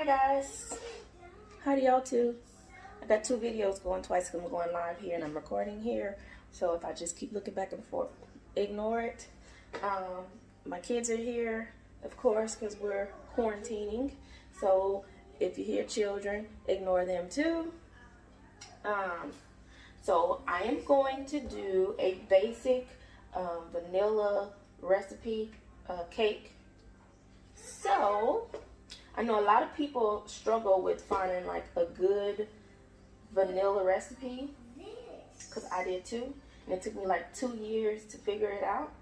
guys, how do y'all do? I got 2 videos going twice because I'm going live here and I'm recording here. So if I just keep looking back and forth, ignore it. My kids are here, of course, because we're quarantining. So if you hear children, ignore them too. So I am going to do a basic vanilla recipe cake. So I know a lot of people struggle with finding like a good vanilla recipe, because I did too, and it took me like 2 years to figure it out.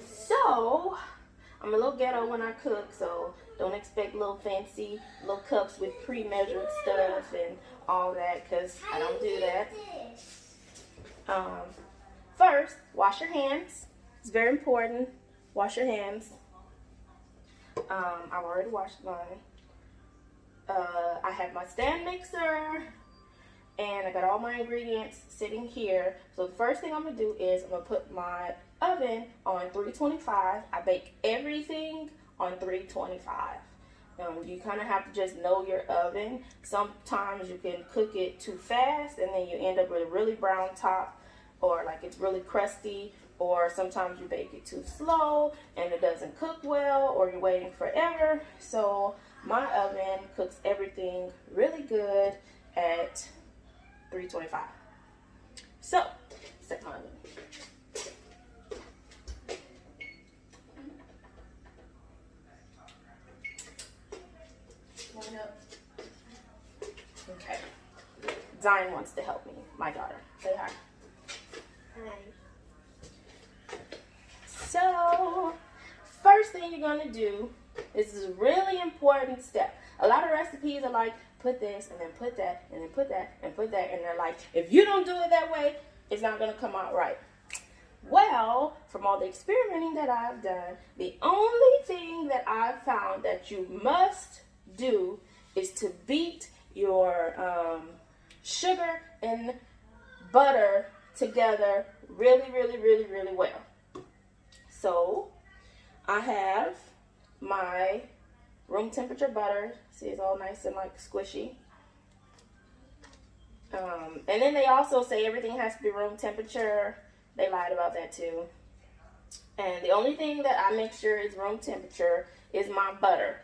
So I'm a little ghetto when I cook, so don't expect little fancy little cups with pre-measured stuff and all that, because I don't do that. First, wash your hands. It's very important. Wash your hands. I've already washed mine. I have my stand mixer, and I got all my ingredients sitting here. So the first thing I'm going to do is I'm going to put my oven on 325. I bake everything on 325. You kind of have to just know your oven. Sometimes you can cook it too fast and then you end up with a really brown top, or like it's really crusty, or sometimes you bake it too slow and it doesn't cook well, or you're waiting forever. So my oven cooks everything really good at 325. So, set my oven. Okay. Zion wants to help me, my daughter. Say hi. Hi. So, first thing you're going to do, this is a really important step. A lot of recipes are like, put this, and then put that, and then put that, and put that, and they're like, if you don't do it that way, it's not going to come out right. Well, from all the experimenting that I've done, the only thing that I've found that you must do is to beat your sugar and butter together really, really, really, really well. So, I have my room temperature butter. See, it's all nice and like squishy. And then they also say everything has to be room temperature. They lied about that too. And the only thing that I make sure is room temperature is my butter.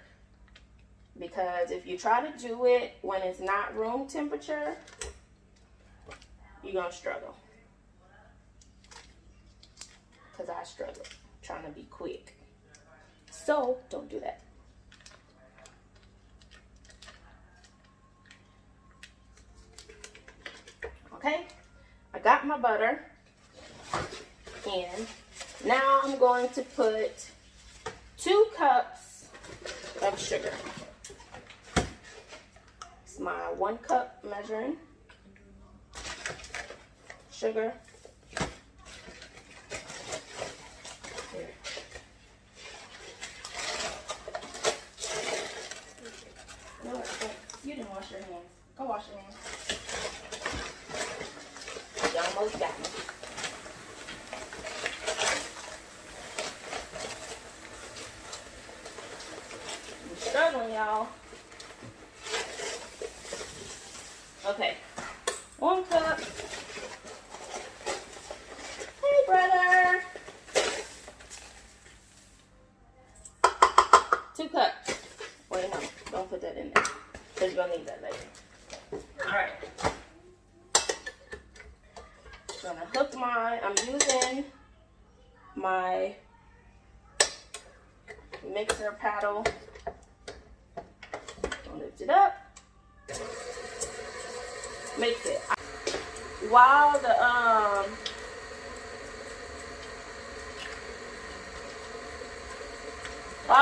Because if you try to do it when it's not room temperature, you're going to struggle. Because I struggle trying to be quick. So, don't do that. Okay, I got my butter in. Now I'm going to put 2 cups of sugar. It's my 1 cup measuring sugar. No, you didn't wash your hands. Go wash your hands. You almost got me. I'm struggling, y'all. Okay. 1 cup. Hey, brother. 2 cups. Wait, no. Don't put that in there, because you're going to need that later. Alright. I'm going to hook I'm using my mixer paddle. I'll lift it up. Mix it. While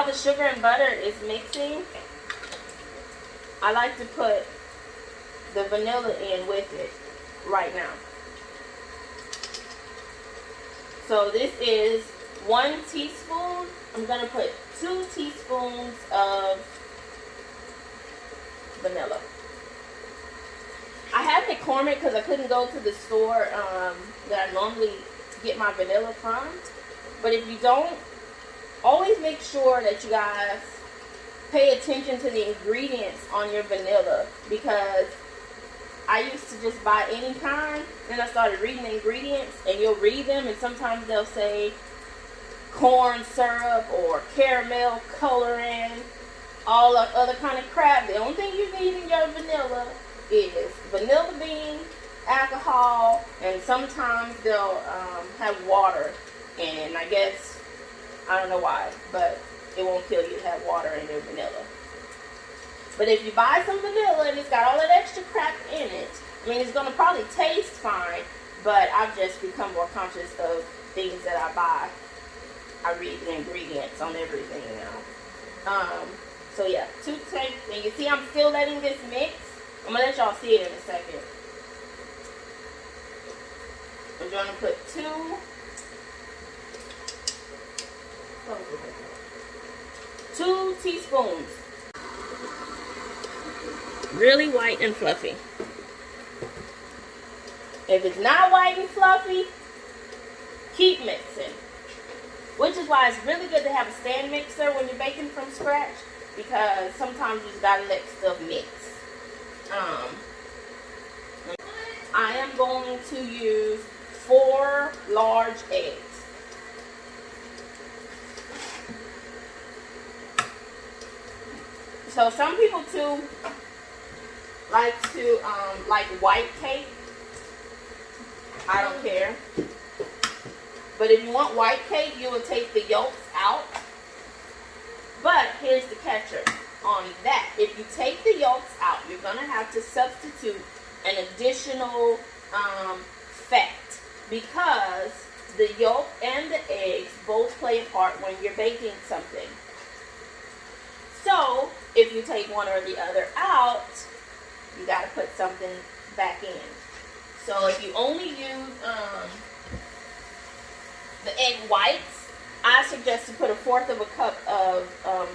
the sugar and butter is mixing, I like to put the vanilla in with it right now. So this is 1 teaspoon. I'm going to put 2 teaspoons of vanilla. I have McCormick because I couldn't go to the store that I normally get my vanilla from. But if you don't, always make sure that you guys pay attention to the ingredients on your vanilla, because I used to just buy any kind, then I started reading the ingredients, and you'll read them and sometimes they'll say corn syrup or caramel coloring, all the other kind of crap. The only thing you need in your vanilla is vanilla bean, alcohol, and sometimes they'll have water in it. And I guess, I don't know why, but it won't kill you to have water in your vanilla. But if you buy some vanilla and it's got all that extra crap in it, I mean, it's going to probably taste fine, but I've just become more conscious of things that I buy. I read the ingredients on everything now. So yeah, 2 tablespoons. And you see I'm still letting this mix. I'm going to let y'all see it in a second. I'm going to put 2 teaspoons. Really white and fluffy. If it's not white and fluffy, keep mixing. Which is why it's really good to have a stand mixer when you're baking from scratch, because sometimes you just gotta let stuff mix. I am going to use 4 large eggs. So some people too like to like white cake. I don't care. But if you want white cake, you will take the yolks out. But here's the catcher on that. If you take the yolks out, you're going to have to substitute an additional fat, because the yolk and the eggs both play a part when you're baking something. So if you take one or the other out, you got to put something back in. So if you only use the egg whites, I suggest to put 1/4 of a cup of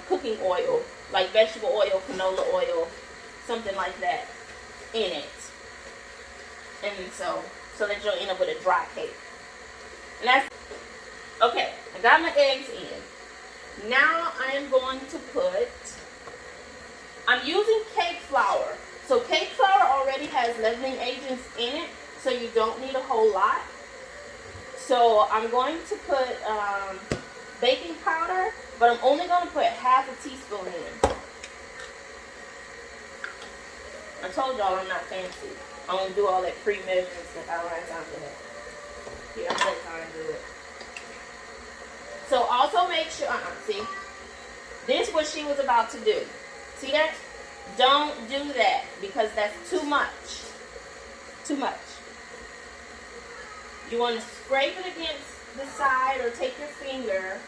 cooking oil, like vegetable oil, canola oil, something like that, in it. And so that you'll end up with a dry cake. And that's okay. I got my eggs in. Now I am going to put, I'm using cake flour. So cake flour already has leavening agents in it, so you don't need a whole lot. So I'm going to put baking powder, but I'm only going to put 1/2 teaspoon in. I told y'all I'm not fancy. I don't do all that pre-measuring stuff. I don't have time for that. You don't have time to do it. So also make sure, see, this is what she was about to do. See that? Don't do that, because that's too much. Too much. You want to scrape it against the side or take your finger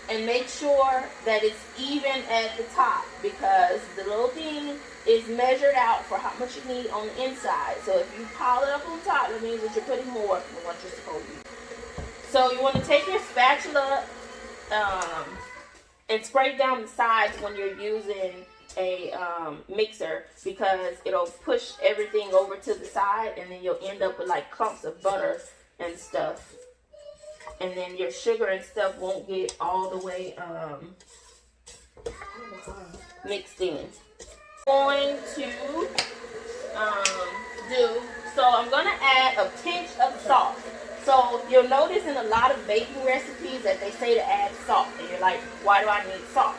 and make sure that it's even at the top, because the little thing is measured out for how much you need on the inside. So if you pile it up on top, that means that you're putting more than what you're supposed to. So you want to take your spatula and scrape down the sides when you're using a mixer, because it'll push everything over to the side, and then you'll end up with like clumps of butter and stuff, and then your sugar and stuff won't get all the way mixed in. I'm going to add a pinch of salt. So you'll notice in a lot of baking recipes that they say to add salt, and you're like, why do I need salt?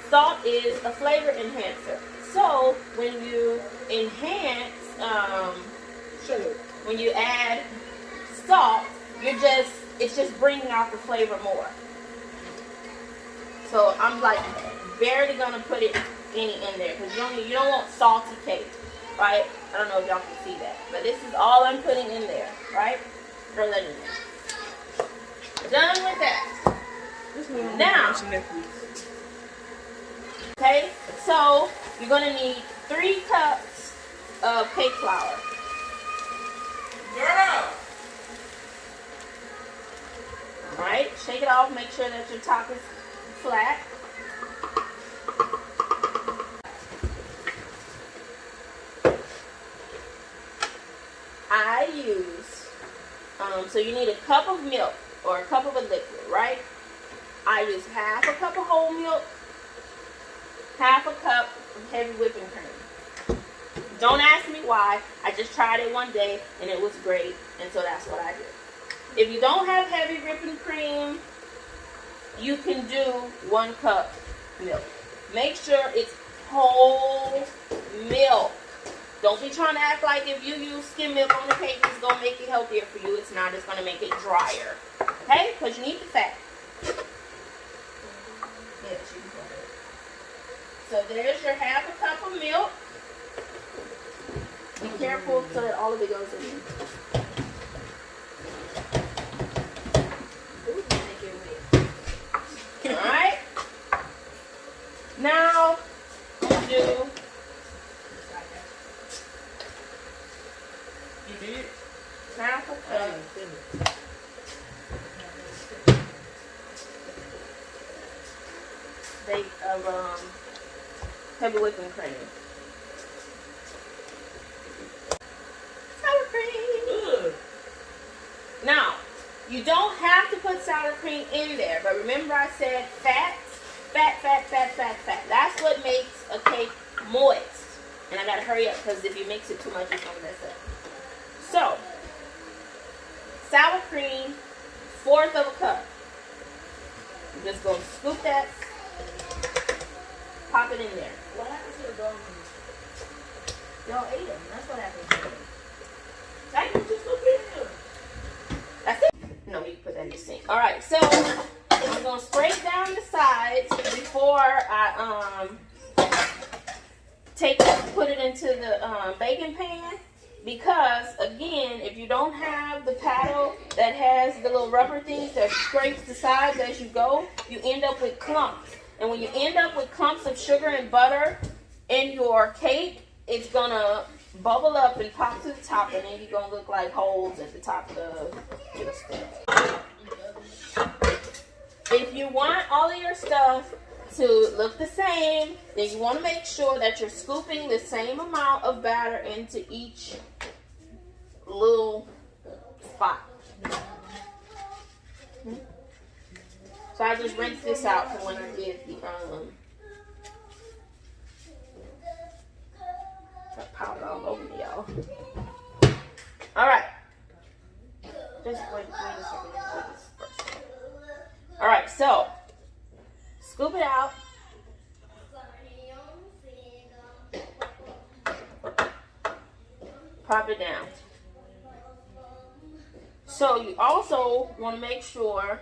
Salt is a flavor enhancer. So when you enhance, when you add salt, it's just bringing out the flavor more. So I'm like barely gonna put any in there, because you don't want salty cake, right? I don't know if y'all can see that, but this is all I'm putting in there, right? Throw that in there. Done with that. Now, okay, so you're gonna need 3 cups of cake flour. Girl! Alright, shake it off, make sure that your top is flat. I use, so you need a cup of milk or a cup of a liquid, right? I use 1/2 cup of whole milk, half a cup of heavy whipping cream. Don't ask me why. I just tried it one day and it was great, and so that's what I did. If you don't have heavy whipping cream, you can do 1 cup milk. Make sure it's whole milk. Don't be trying to act like if you use skim milk on the cake, it's going to make it healthier for you. It's not. It's going to make it drier. Okay? Because you need the fat. Yes, you can put it. So there's your half a cup of milk. Be careful so that all of it goes in. Alright? Now, I'm going to do... You did? Half a cup. Of heavy whipping cream. Sour cream. Now, you don't have to put sour cream in there, but remember I said fat. That's what makes a cake moist. And I gotta hurry up because if you mix it too much, it's gonna mess up. So, sour cream, 1/4 of a cup. I'm just gonna scoop that, pop it in there. What happened to the dogs? Y'all ate them. That's what happened to them. I can just look at them. That's it. No, you put that in the sink. All right, so I'm gonna spray down the sides before I put it into the baking pan, because again, if you don't have the paddle that has the little rubber things that scrapes the sides as you go, you end up with clumps. And when you end up with clumps of sugar and butter in your cake, it's gonna bubble up and pop to the top, and then you're gonna look like holes at the top of your stuff. If you want all of your stuff to look the same, then you want to make sure that you're scooping the same amount of batter into each little spot. So I just rinse this out for when I get the got powder all over me, y'all. All right. Just wait a second. Do this first. All right, so scoop it out. Pop it down. So you also want to make sure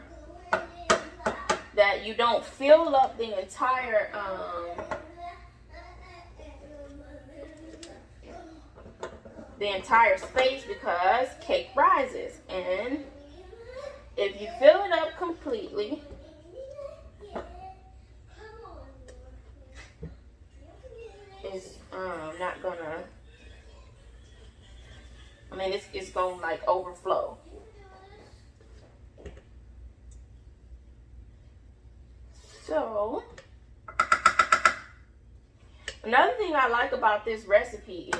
that you don't fill up the entire space, because cake rises, and if you fill it up completely, it's not gonna, I mean, it's gonna like overflow. So, another thing I like about this recipe is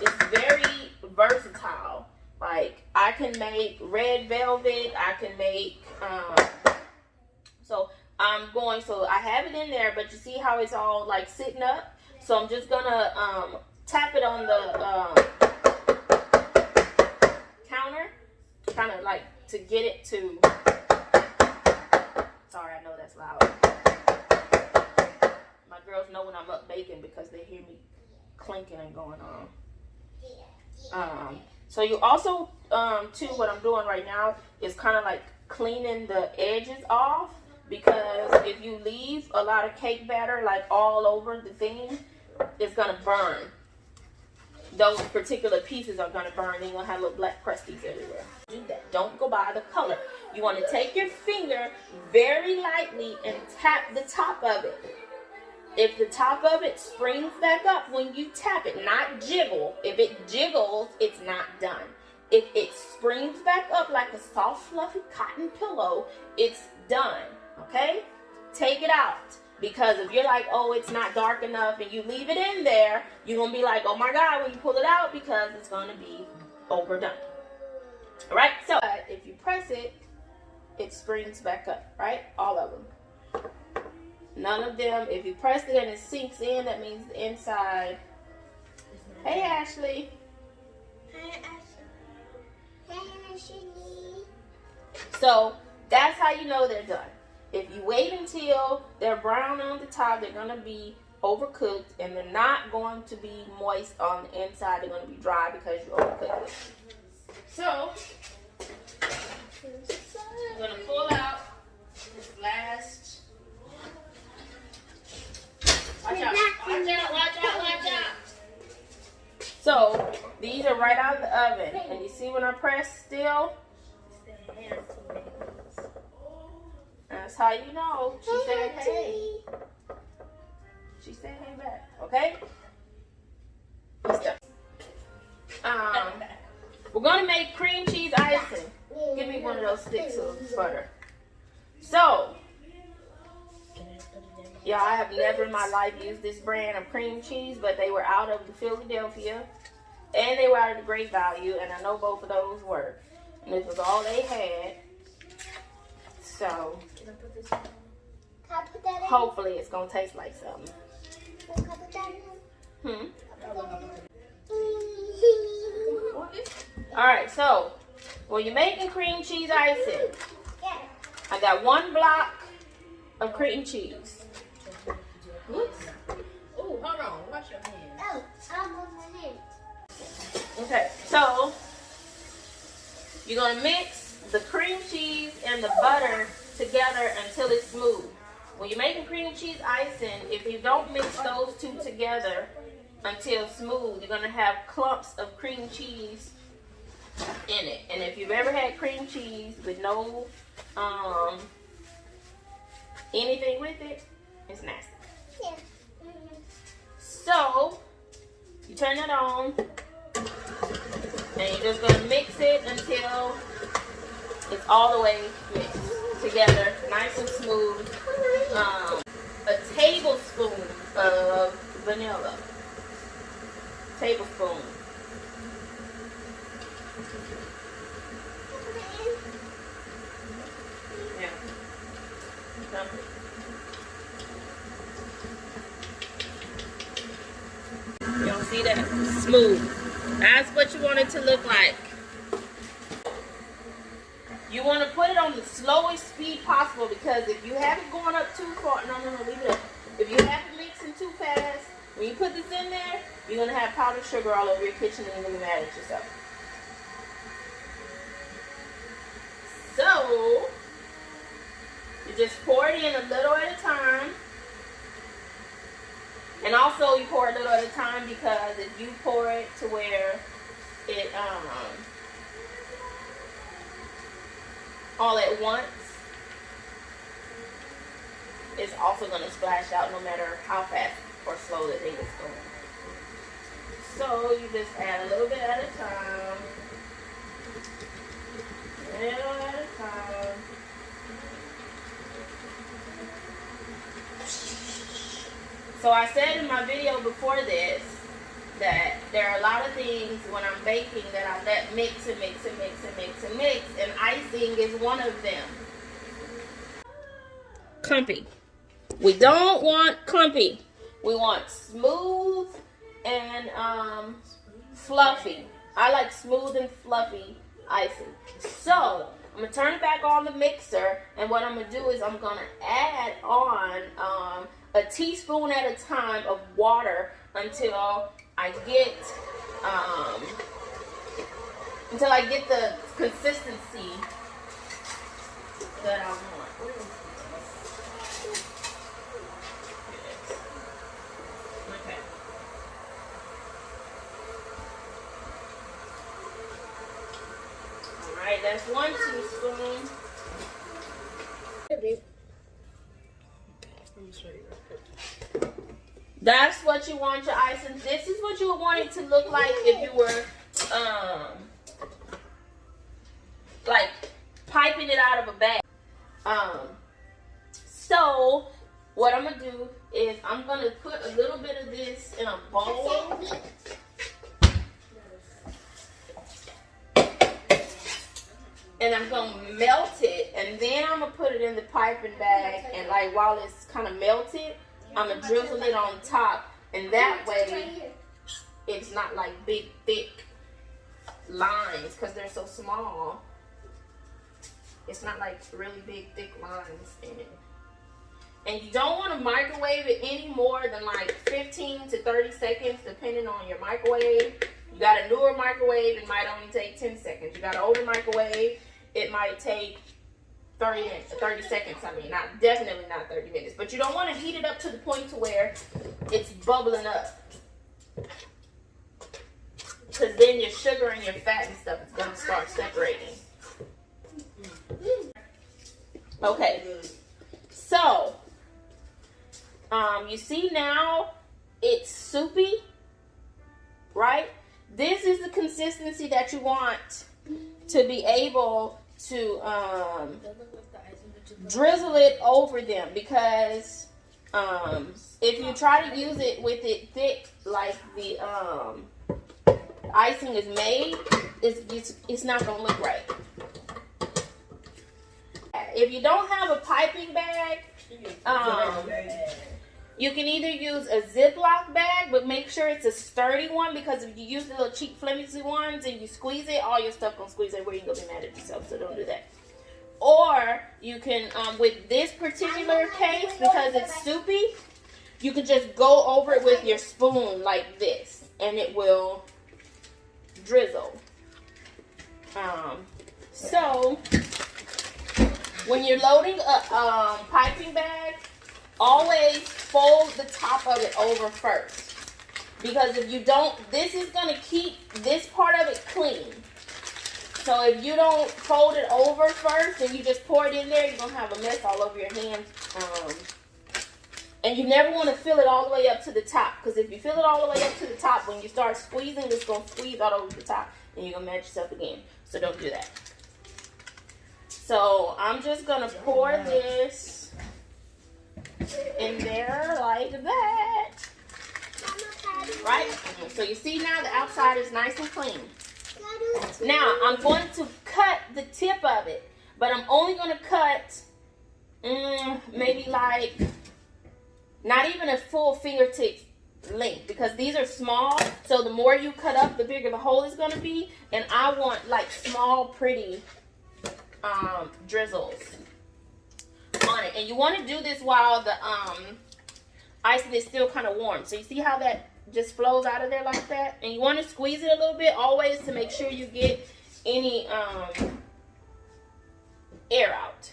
it's very versatile. Like, I can make red velvet, I can make, so I have it in there, but you see how it's all like sitting up? So I'm just gonna tap it on the counter, kind of like to get it to, sorry, I know that's loud. My girls know when I'm up baking because they hear me clinking and going on. So you also, too, what I'm doing right now is kind of like cleaning the edges off, because if you leave a lot of cake batter like all over the thing, it's gonna burn. Those particular pieces are gonna burn, and you're gonna have little black crusties everywhere. Do that. Don't go by the color. You want to take your finger very lightly and tap the top of it. If the top of it springs back up when you tap it, not jiggle. If it jiggles, it's not done. If it springs back up like a soft, fluffy cotton pillow, it's done. Okay? Take it out. Because if you're like, oh, it's not dark enough, and you leave it in there, you're going to be like, oh my God, when you pull it out, because it's going to be overdone. All right? So if you press it, it springs back up, right? All of them. None of them. If you press it and it sinks in, that means the inside. Hey, Ashley. Hey, Ashley. So that's how you know they're done. If you wait until they're brown on the top, they're going to be overcooked, and they're not going to be moist on the inside. They're going to be dry because you overcooked it. So I'm going to pull out this last. Watch out, watch out, watch out, watch out. So these are right out of the oven. And you see when I press still? That's how you know. She said hey. She said hey back. Okay? Let's go. We're going to make cream cheese icing. Give me one of those sticks of butter. So, yeah, I have never in my life used this brand of cream cheese, but they were out of the Philadelphia, and they were out of the Great Value, and I know both of those work. And this was all they had. So, hopefully it's going to taste like something. Alright, so, when you're making cream cheese icing, I got 1 block of cream cheese. Oops. Oh, hold on. Wash your hands. Oh, I'm on my hands. Okay, so you're going to mix the cream cheese and the butter together until it's smooth. When you're making cream cheese icing, if you don't mix those two together until smooth, you're going to have clumps of cream cheese in it. And if you've ever had cream cheese with no anything with it, it's nasty. Yeah. So you turn it on, and you're just gonna mix it until it's all the way mixed together, nice and smooth. A tablespoon of vanilla. Tablespoon. Yeah. You don't see that? Smooth. That's what you want it to look like. You want to put it on the slowest speed possible, because if you have it going up too far, no, leave it up. If you have it mixing too fast, when you put this in there, you're going to have powdered sugar all over your kitchen and you're going to be mad at yourself. So, you just pour it in a little at a time. And also you pour a little at a time, because if you pour it to where it all at once, it's also going to splash out no matter how fast or slow the thing is going. So you just add a little bit at a time. A little at a time. So I said in my video before this that there are a lot of things when I'm baking that I let mix and mix and mix and mix and mix, and icing is one of them. Clumpy. We don't want clumpy. We want smooth and fluffy. I like smooth and fluffy icing. So I'm gonna turn it back on the mixer, and what I'm gonna do is I'm gonna add on a teaspoon at a time of water until I get the consistency that I want. Okay. All right, that's 1 teaspoon. That's what you want your icing. This is what you would want it to look like if you were like piping it out of a bag. So what I'm gonna do is I'm gonna put a little bit of this in a bowl. And I'm gonna melt it, and then I'm gonna put it in the piping bag, and like while it's kind of melted, I'm gonna drizzle it on top, and that way it's not like big thick lines because they're so small. It's not like really big thick lines in it. And you don't want to microwave it any more than like 15 to 30 seconds depending on your microwave. You got a newer microwave, it might only take 10 seconds. You got an older microwave, it might take 30 seconds. I mean, definitely not 30 minutes. But you don't want to heat it up to the point to where it's bubbling up. Because then your sugar and your fat and stuff is going to start separating. Okay. So, you see now it's soupy, right? This is the consistency that you want to be able to drizzle it over them, because if you try to use it with it thick like the icing is made, it's not going to look right. If you don't have a piping bag, you can either use a Ziploc bag, but make sure it's a sturdy one, because if you use the little cheap flimsy ones and you squeeze it, all your stuff gonna squeeze everywhere. You're gonna be mad at yourself, so don't do that. Or you can, with this particular case, because it's soupy, you can just go over it with your spoon like this, and it will drizzle. So when you're loading a piping bag, always fold the top of it over first, because if you don't, this is going to keep this part of it clean. So if you don't fold it over first and you just pour it in there, you're going to have a mess all over your hands. And you never want to fill it all the way up to the top, because if you fill it all the way up to the top, when you start squeezing, it's going to squeeze all over the top and you're going to mess yourself again. So don't do that. So I'm just going to pour this in there like that, right? So you see now the outside is nice and clean. Now I'm going to cut the tip of it, but I'm only going to cut maybe like not even a full fingertip length, because these are small. So the more you cut up, the bigger the hole is going to be, and I want like small, pretty drizzles on it. And you want to do this while the icing is still kind of warm. So you see how that just flows out of there like that? And you want to squeeze it a little bit always to make sure you get any air out.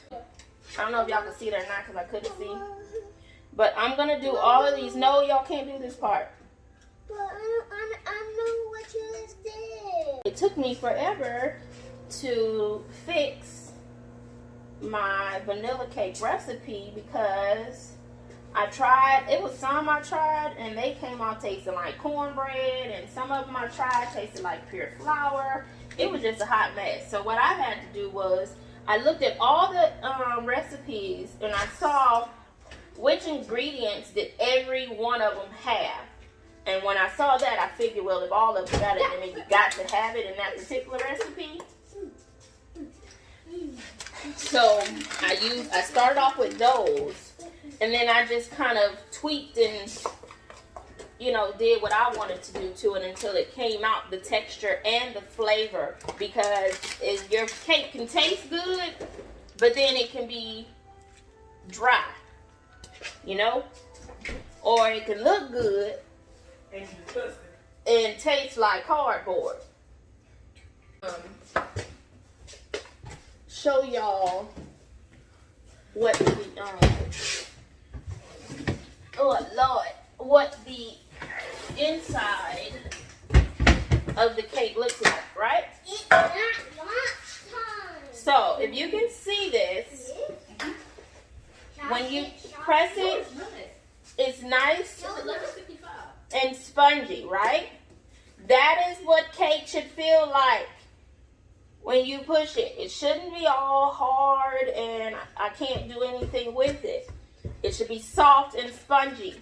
I don't know if y'all can see it or not, because I couldn't see. But I'm going to do all of these. No, y'all can't do this part. But I know what you just did. It took me forever to fix my vanilla cake recipe, because I tried, it was some I tried and they came out tasting like cornbread, and some of them I tried tasted like pure flour. It was just a hot mess. So what I had to do was I looked at all the recipes and I saw which ingredients did every one of them have. And when I saw that, I figured, well, if all of them got it, then you got to have it in that particular recipe. So I started off with those, and then I just kind of tweaked and, you know, did what I wanted to do to it until it came out, the texture and the flavor. Because your cake can taste good, but then it can be dry, you know, or it can look good and taste like cardboard. Show y'all what the what the inside of the cake looks like, right? So if you can see this, when you press it, it's nice and spongy, right? That is what cake should feel like when you push it. It shouldn't be all hard and I can't do anything with it. It should be soft and spongy.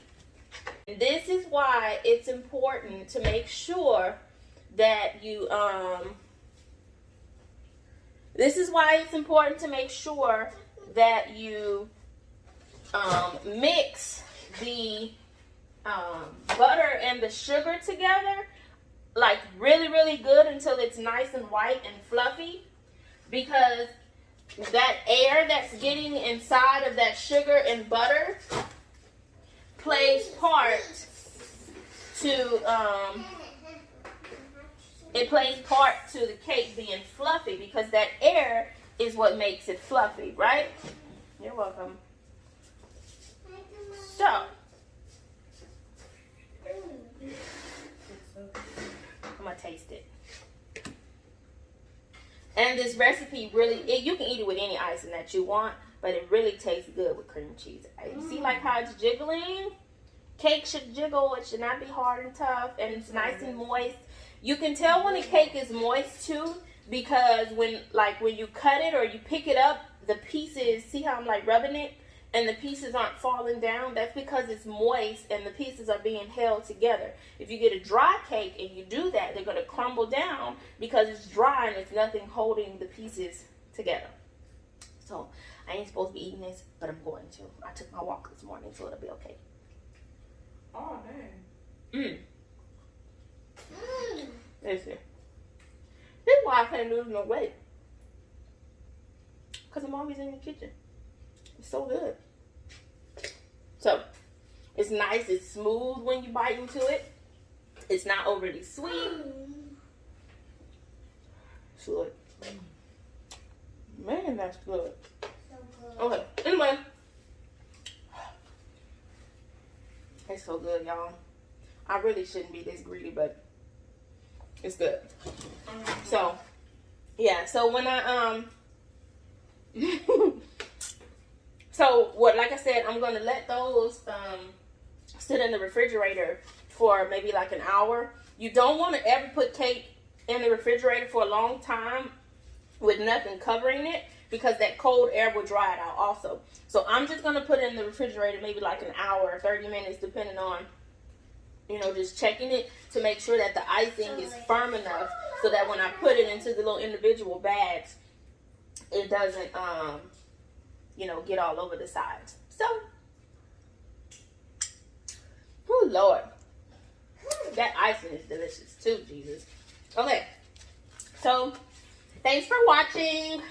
And this is why it's important to make sure that you that you mix the butter and the sugar together, like really, really good until it's nice and white and fluffy, because that air that's getting inside of that sugar and butter plays part to the cake being fluffy, because that air is what makes it fluffy, right? You're welcome. So, I'm gonna taste it. And this recipe really, you can eat it with any icing that you want, but it really tastes good with cream cheese. You see like how it's jiggling? Cake should jiggle. It should not be hard and tough, and it's nice and moist. You can tell when a cake is moist too, because when you cut it or you pick it up, the pieces, see how I'm like rubbing it, and the pieces aren't falling down? That's because it's moist and the pieces are being held together. If you get a dry cake and you do that, they're going to crumble down because it's dry and there's nothing holding the pieces together. So I ain't supposed to be eating this, but I'm going to. I took my walk this morning, so it'll be okay. Oh, man. Listen. This is why I can't lose no weight. Because I'm always in the kitchen. It's so good. So, it's nice. It's smooth when you bite into it. It's not overly sweet. It's good. Man, that's good. Okay, anyway. It's so good, y'all. I really shouldn't be this greedy, but it's good. So, yeah. So when I so what? Like I said, I'm gonna let those sit in the refrigerator for maybe like an hour. You don't want to ever put cake in the refrigerator for a long time with nothing covering it, because that cold air will dry it out also. So I'm just gonna put it in the refrigerator maybe like an hour or 30 minutes, depending on, just checking it to make sure that the icing is firm enough so that when I put it into the little individual bags, it doesn't, get all over the sides. So, oh Lord, that icing is delicious too, Jesus. Okay, so thanks for watching.